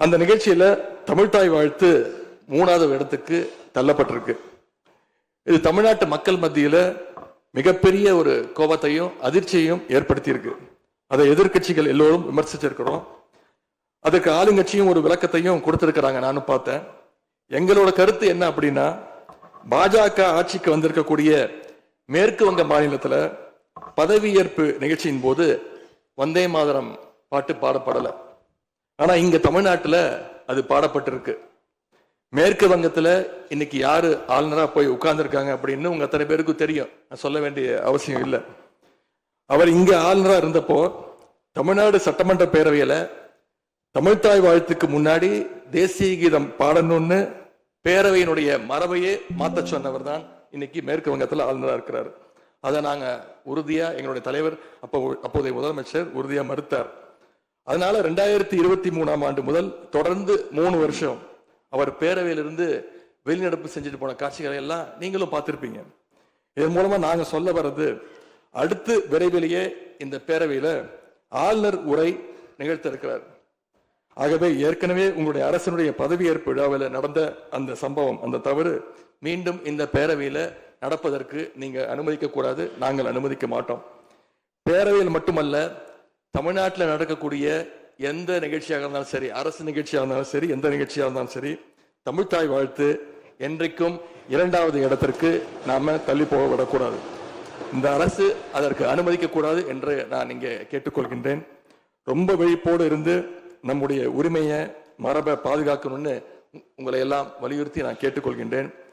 அந்த நிகழ்ச்சியில தமிழ்தாய் வாழ்த்து 3வது இடத்துக்கு தள்ளப்பட்டிருக்கு. இது தமிழ்நாட்டு மக்கள் மத்தியில மிகப்பெரிய ஒரு கோபத்தையும் அதிர்ச்சியையும் ஏற்படுத்தியிருக்கு. அதை எதிர்கட்சிகள் எல்லோரும் விமர்சிச்சிருக்கிறோம். அதுக்கு ஆளுங்கட்சியும் ஒரு விளக்கத்தையும் கொடுத்திருக்கிறாங்க, நானும் பார்த்தேன். எங்களோட கருத்து என்ன அப்படின்னா, பாஜக ஆட்சிக்கு வந்திருக்கக்கூடிய மேற்கு வங்க மாநிலத்துல பதவியேற்பு நிகழ்ச்சியின் போது வந்தே மாதரம் பாட்டு பாடப்படல. ஆனா இங்க தமிழ்நாட்டுல அது பாடப்பட்டிருக்கு. மேற்கு வங்கத்துல இன்னைக்கு யாரு ஆளுநரா போய் உட்கார்ந்துருக்காங்க அப்படின்னு உங்க அத்தனை பேருக்கும் தெரியும், நான் சொல்ல வேண்டிய அவசியம் இல்லை. அவர் இங்க ஆளுநரா இருந்தப்போ தமிழ்நாடு சட்டமன்ற பேரவையில தமிழ்தாய் வாழ்த்துக்கு முன்னாடி தேசிய கீதம் பாடணும்னு பேரவையினுடைய மரபையே மாத்த சொன்னவர் தான் இன்னைக்கு மேற்கு வங்கத்தில் ஆளுநராக இருக்கிறார். அதை நாங்க உறுதியா, எங்களுடைய தலைவர் அப்போதைய முதலமைச்சர் உறுதியா மறுத்தார். அதனால 2023ஆம் ஆண்டு முதல் தொடர்ந்து 3 வருஷம் அவர் பேரவையிலிருந்து வெளிநடப்பு செஞ்சுட்டு போன காட்சிகளை எல்லாம் நீங்களும் பார்த்திருப்பீங்க. இதன் மூலமா நாங்க சொல்ல வர்றது, அடுத்து விரைவிலேயே இந்த பேரவையில ஆளுநர் உரை நிகழ்த்த இருக்கிறார். ஆகவே ஏற்கனவே உங்களுடைய அரசனுடைய பதவியேற்பு விழாவில் நடந்த அந்த சம்பவம், அந்த தவறு மீண்டும் இந்த பேரவையில நடப்பதற்கு நீங்க அனுமதிக்க கூடாது, நாங்கள் அனுமதிக்க மாட்டோம். பேரவையில் மட்டுமல்ல, தமிழ்நாட்டில் நடக்கக்கூடிய எந்த நிகழ்ச்சியாக இருந்தாலும் சரி, அரசு நிகழ்ச்சியாக இருந்தாலும் சரி, எந்த நிகழ்ச்சியாக இருந்தாலும் சரி, தமிழ்தாய் வாழ்த்து என்றைக்கும் 2வது இடத்திற்கு நாம தள்ளி போக விடக்கூடாது. இந்த அரசு அதற்கு அனுமதிக்க கூடாது என்று நான் இங்கே கேட்டுக்கொள்கின்றேன். ரொம்ப விழிப்போடு இருந்து நம்முடைய உரிமையை, மரபை பாதுகாக்கணும்னு உங்களை எல்லாம் வலியுறுத்தி நான் கேட்டுக்கொள்கின்றேன்.